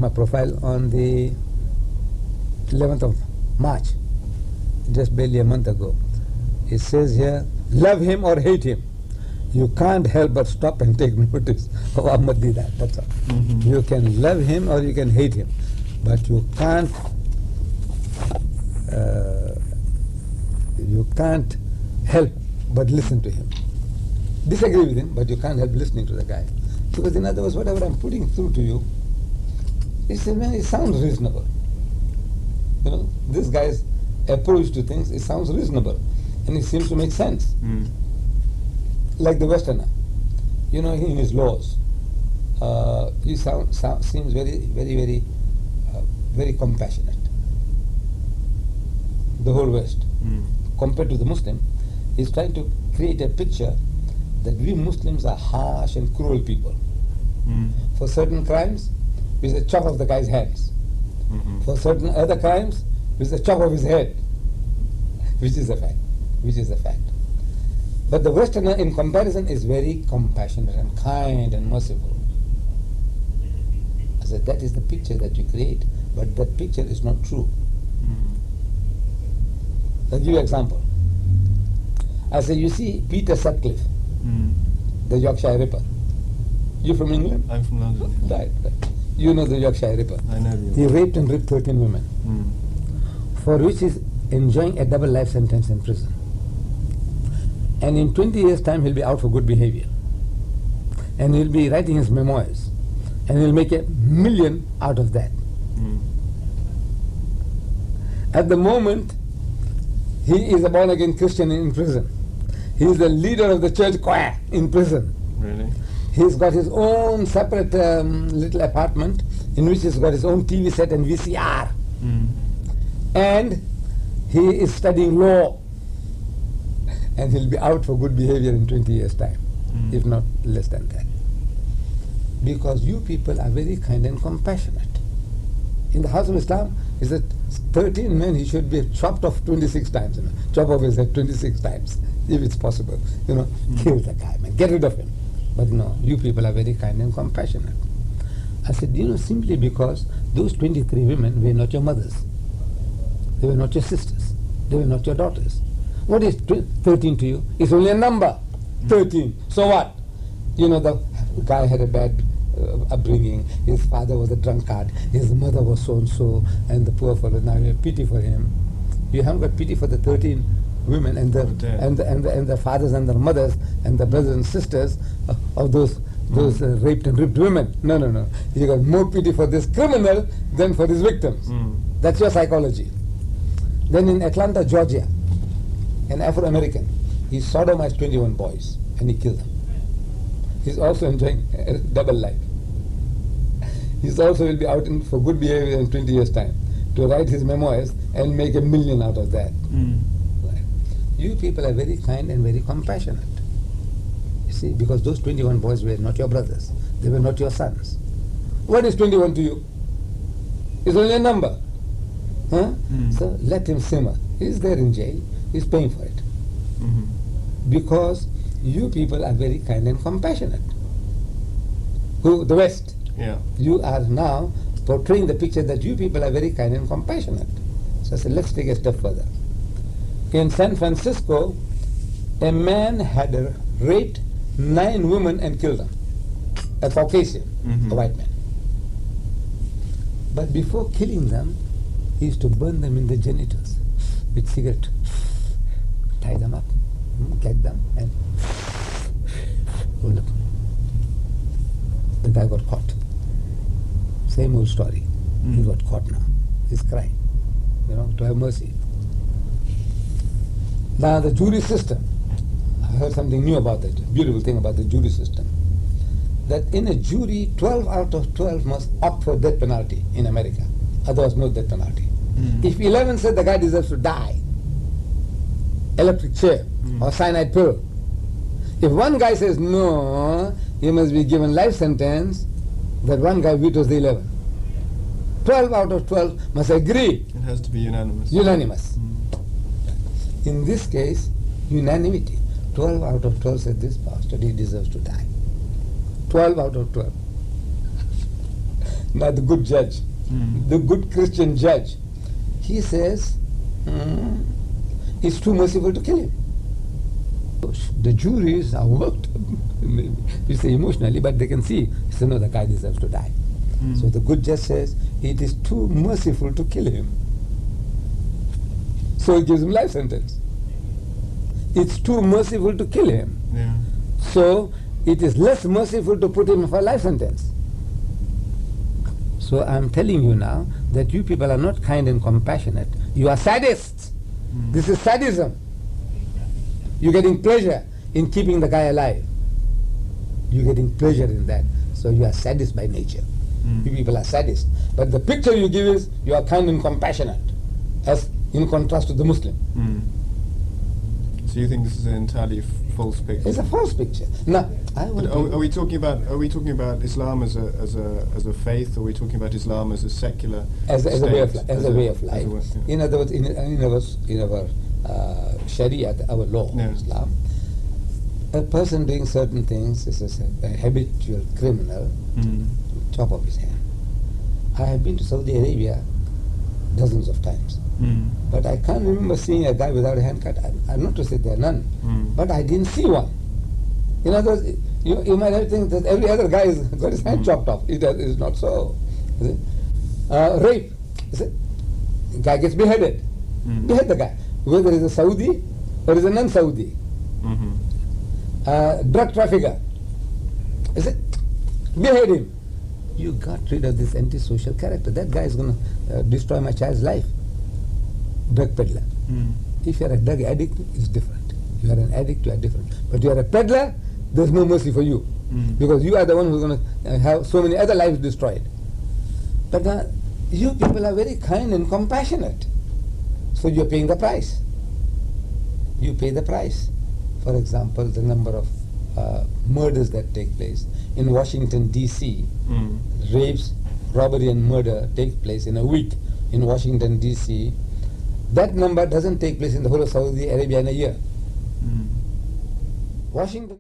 my profile on the 11th of March, just barely a month ago. It says here, love him or hate him. You can't help but stop and take notice of Ahmed Deedat. That's all. You can love him or you can hate him, but you can't help but listen to him. Disagree with him, but you can't help listening to the guy. Because in other words, whatever I'm putting through to you, it sounds reasonable. You know, this guy's approach to things, it sounds reasonable, and it seems to make sense. Like the Westerner, you know, in his laws, he seems very compassionate. The whole West, compared to the Muslim, is trying to create a picture that we Muslims are harsh and cruel people. For certain crimes, with a chop of the guy's hands. For certain other crimes, with a chop of his head, which is a fact. But the Westerner, in comparison, is very compassionate and kind and merciful. I said, that is the picture that you create, but that picture is not true. I'll give you an example. I say, you see Peter Sutcliffe, the Yorkshire Ripper. You from England? I'm from London. Right. You know the Yorkshire Ripper. I know the He raped and raped 13 women, for which he's enjoying a double life sentence in prison. And in 20 years' time, he'll be out for good behavior. And he'll be writing his memoirs. And he'll make $1 million out of that. At the moment, he is a born-again Christian in prison. He is the leader of the church choir in prison. Really? He's got his own separate little apartment in which he's got his own TV set and VCR. And he is studying law. And he'll be out for good behavior in 20 years' time, if not less than that. Because you people are very kind and compassionate. In the house of Islam, he said 13 men he should be chopped off 26 times, chop off his head 26 times, if it's possible. Kill the guy, man, get rid of him. But no, you people are very kind and compassionate. I said, simply because those 23 women were not your mothers. They were not your sisters. They were not your daughters. What is 13 to you? It's only a number. 13. So what? The guy had a bad upbringing. His father was a drunkard. His mother was so-and-so. And the poor fellow, now you have pity for him. You haven't got pity for the 13 women and the fathers and the mothers and the brothers and sisters of those raped and ripped women. No. You got more pity for this criminal than for his victims. That's your psychology. Then in Atlanta, Georgia, an Afro-American, he sodomized 21 boys and he killed them. He's also enjoying a double life. He's also will be out for good behavior in 20 years' time to write his memoirs and make $1 million out of that. Right. You people are very kind and very compassionate. You see, because those 21 boys were not your brothers. They were not your sons. What is 21 to you? It's only a number. So let him simmer. He's there in jail. He's paying for it. Because you people are very kind and compassionate. The West. Yeah. You are now portraying the picture that you people are very kind and compassionate. So I said, let's take a step further. In San Francisco, a man had raped 9 women and killed them. A Caucasian, a white man. But before killing them, he used to burn them in the genitals with cigarette. Tie them up, get them, and hold up. The guy got caught. Same old story. He got caught now. He's crying, to have mercy. Now the jury system, I heard something new about that, beautiful thing about the jury system. That in a jury, 12 out of 12 must opt for death penalty in America. Otherwise, no death penalty. If 11 said the guy deserves to die, electric chair or cyanide pill. If one guy says no, he must be given life sentence, that one guy vetoes the 11. 12 out of 12 must agree. It has to be unanimous. Unanimous. In this case, unanimity. 12 out of 12 said this bastard, he deserves to die. 12 out of 12. not the good judge, the good Christian judge. He says, it's too merciful to kill him. The juries are worked, we say emotionally, but they can see, so no, the guy deserves to die. So the good judge says, it is too merciful to kill him. So he gives him life sentence. It's too merciful to kill him. Yeah. So it is less merciful to put him for a life sentence. So I'm telling you now that you people are not kind and compassionate. You are sadists. This is sadism. You're getting pleasure in keeping the guy alive. You're getting pleasure in that. So you are sadist by nature. You people are sadists. But the picture you give is you are kind and compassionate, as in contrast to the Muslim. So you think this is an entirely false picture? It's a false picture. Now, are we talking about Islam as a faith, or are we talking about Islam as a secular as a way of life? As a way of life. Yeah. In other words, in our Sharia, our law, Islam, a person doing certain things is a habitual criminal. Chop off his hand. I have been to Saudi Arabia dozens of times, but I can't remember seeing a guy without a hand cut. I'm not to say there are none, but I didn't see one. In other words, you might have think that every other guy has got his hand chopped off. It is not so. Rape. The guy gets beheaded. Behead the guy, whether he's a Saudi or is a non-Saudi. Drug trafficker. Is it? Behead him. You got rid of this antisocial character. That guy is going to destroy my child's life. Drug peddler. If you are a drug addict, it's different. You are an addict, you are different. But you are a peddler, there's no mercy for you. Because you are the one who's going to have so many other lives destroyed. But you people are very kind and compassionate. So you're paying the price. You pay the price. For example, the number of murders that take place. In Washington, D.C., rapes, robbery and murder take place in a week in Washington, D.C. That number doesn't take place in the whole of Saudi Arabia in a year. Washington